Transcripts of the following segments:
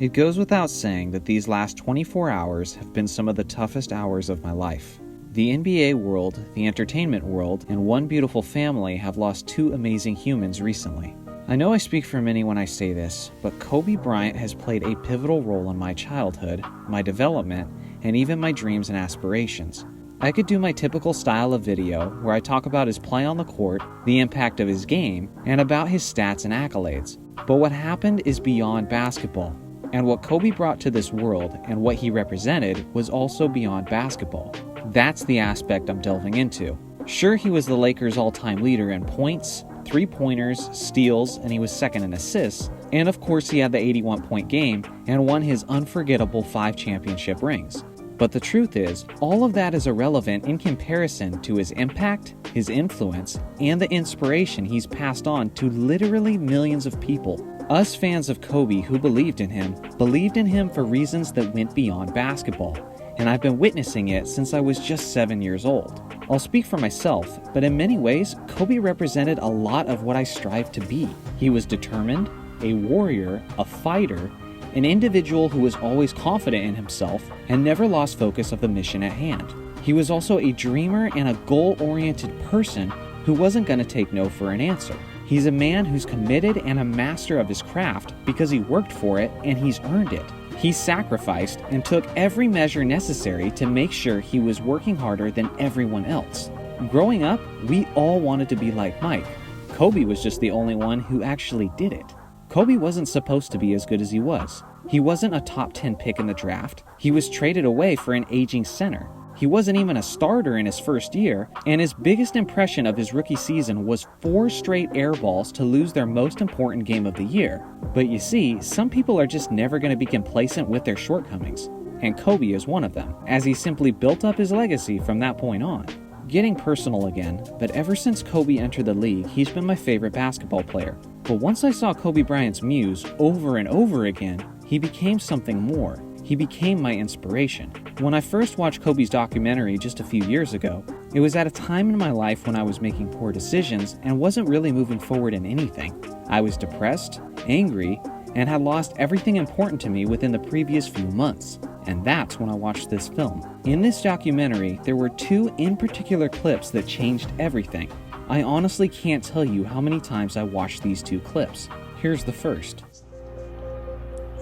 It goes without saying that these last 24 hours have been some of the toughest hours of my life. The NBA world, the entertainment world, and one beautiful family have lost two amazing humans recently. I know I speak for many when I say this, but Kobe Bryant has played a pivotal role in my childhood, my development, and even my dreams and aspirations. I could do my typical style of video where I talk about his play on the court, the impact of his game, and about his stats and accolades. But what happened is beyond basketball. And what Kobe brought to this world and what he represented was also beyond basketball. That's the aspect I'm delving into. Sure, he was the Lakers' all-time leader in points, three-pointers, steals, and he was second in assists. And of course, he had the 81-point game and won his unforgettable 5 championship rings. But the truth is, all of that is irrelevant in comparison to his impact, his influence, and the inspiration he's passed on to literally millions of people. Us fans of Kobe who believed in him for reasons that went beyond basketball, and I've been witnessing it since I was just 7 years old. I'll speak for myself, but in many ways, Kobe represented a lot of what I strive to be. He was determined, a warrior, a fighter, an individual who was always confident in himself and never lost focus of the mission at hand. He was also a dreamer and a goal-oriented person who wasn't going to take no for an answer. He's a man who's committed and a master of his craft because he worked for it and he's earned it. He sacrificed and took every measure necessary to make sure he was working harder than everyone else. Growing up, we all wanted to be like Mike. Kobe was just the only one who actually did it. Kobe wasn't supposed to be as good as he was. He wasn't a top 10 pick in the draft. He was traded away for an aging center. He wasn't even a starter in his first year, and his biggest impression of his rookie season was 4 straight air balls to lose their most important game of the year. But you see, some people are just never going to be complacent with their shortcomings, and Kobe is one of them, as he simply built up his legacy from that point on. Getting personal again, but ever since Kobe entered the league, he's been my favorite basketball player. But once I saw Kobe Bryant's muse over and over again, he became something more. He became my inspiration. When I first watched Kobe's documentary just a few years ago, it was at a time in my life when I was making poor decisions and wasn't really moving forward in anything. I was depressed, angry, and had lost everything important to me within the previous few months. And that's when I watched this film. In this documentary, there were 2 in particular clips that changed everything. I honestly can't tell you how many times I watched these 2 clips. Here's the first.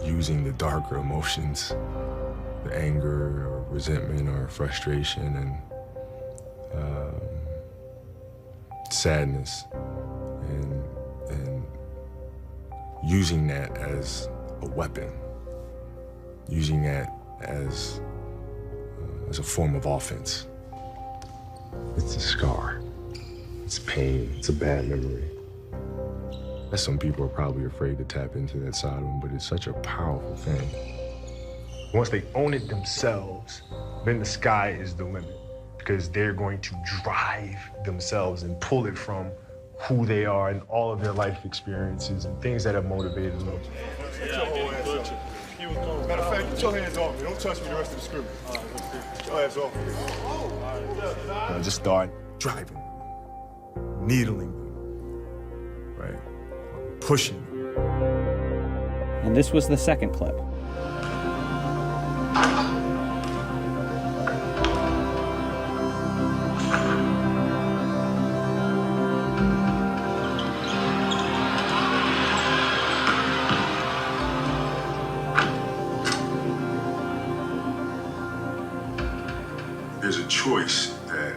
Using the darker emotions, the anger or resentment or frustration and sadness, and using that as a weapon, using that as a form of offense. It's a scar, it's pain, it's a bad memory. Some people are probably afraid to tap into that side of them, but it's such a powerful thing. Once they own it themselves, then the sky is the limit, because they're going to drive themselves and pull it from who they are and all of their life experiences and things that have motivated them. Matter of fact, get your hands off me. Don't touch me the rest of the scrimmage. Get your hands off me. I just start driving, needling them, right? Pushing. And this was the second clip. There's a choice that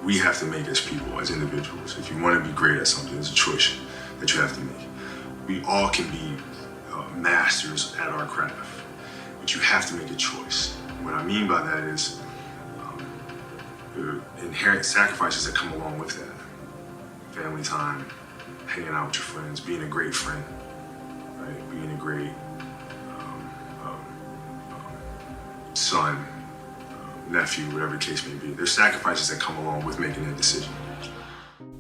we have to make as people, as individuals. If you want to be great at something, there's a choice that you have to make. We all can be masters at our craft, but you have to make a choice. What I mean by that is the inherent sacrifices that come along with that. Family time, hanging out with your friends, being a great friend, right? Being a great son, nephew, whatever the case may be. There's sacrifices that come along with making that decision.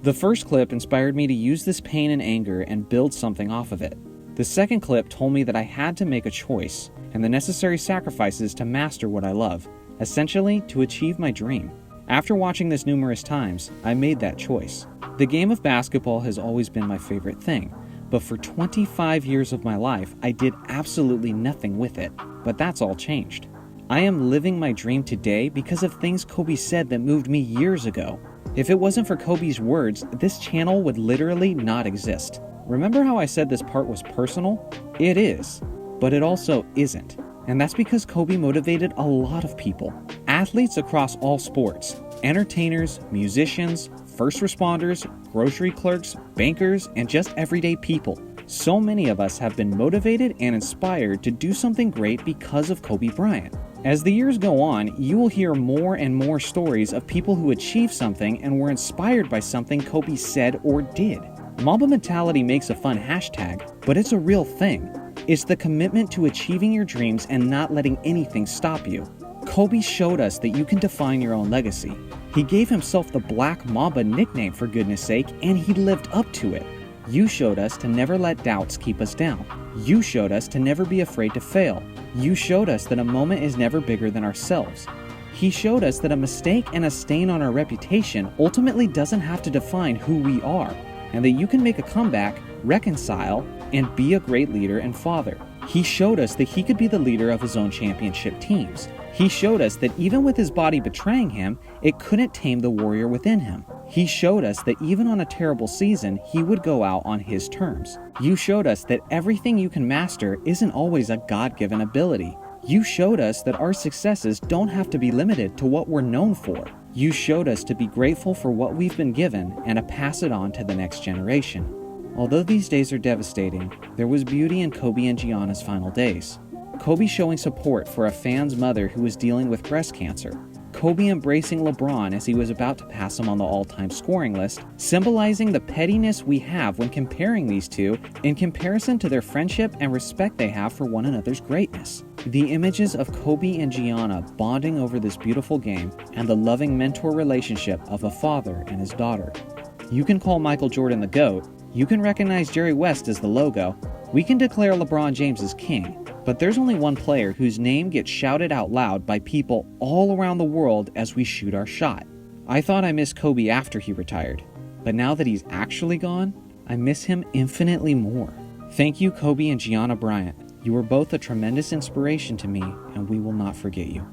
The first clip inspired me to use this pain and anger and build something off of it. The second clip told me that I had to make a choice and the necessary sacrifices to master what I love, essentially to achieve my dream. After watching this numerous times, I made that choice. The game of basketball has always been my favorite thing, But for 25 years of my life, I did absolutely nothing with it. But that's all changed. I am living my dream today because of things Kobe said that moved me years ago. If it wasn't for Kobe's words, this channel would literally not exist. Remember how I said this part was personal? It is, but it also isn't. And that's because Kobe motivated a lot of people. Athletes across all sports, entertainers, musicians, first responders, grocery clerks, bankers, and just everyday people. So many of us have been motivated and inspired to do something great because of Kobe Bryant. As the years go on, you will hear more and more stories of people who achieved something and were inspired by something Kobe said or did. Mamba mentality makes a fun hashtag, but it's a real thing. It's the commitment to achieving your dreams and not letting anything stop you. Kobe showed us that you can define your own legacy. He gave himself the Black Mamba nickname for goodness sake, and he lived up to it. You showed us to never let doubts keep us down. You showed us to never be afraid to fail. You showed us that a moment is never bigger than ourselves. He showed us that a mistake and a stain on our reputation ultimately doesn't have to define who we are, and that you can make a comeback, reconcile, and be a great leader and father. He showed us that he could be the leader of his own championship teams. He showed us that even with his body betraying him, it couldn't tame the warrior within him. He showed us that even on a terrible season, he would go out on his terms. You showed us that everything you can master isn't always a God-given ability. You showed us that our successes don't have to be limited to what we're known for. You showed us to be grateful for what we've been given and to pass it on to the next generation. Although these days are devastating, there was beauty in Kobe and Gianna's final days. Kobe showing support for a fan's mother who was dealing with breast cancer. Kobe embracing LeBron as he was about to pass him on the all-time scoring list, symbolizing the pettiness we have when comparing these two in comparison to their friendship and respect they have for one another's greatness. The images of Kobe and Gianna bonding over this beautiful game and the loving mentor relationship of a father and his daughter. You can call Michael Jordan the GOAT, you can recognize Jerry West as the logo, we can declare LeBron James as king, but there's only one player whose name gets shouted out loud by people all around the world as we shoot our shot. I thought I missed Kobe after he retired, but now that he's actually gone, I miss him infinitely more. Thank you, Kobe and Gianna Bryant. You were both a tremendous inspiration to me, and we will not forget you.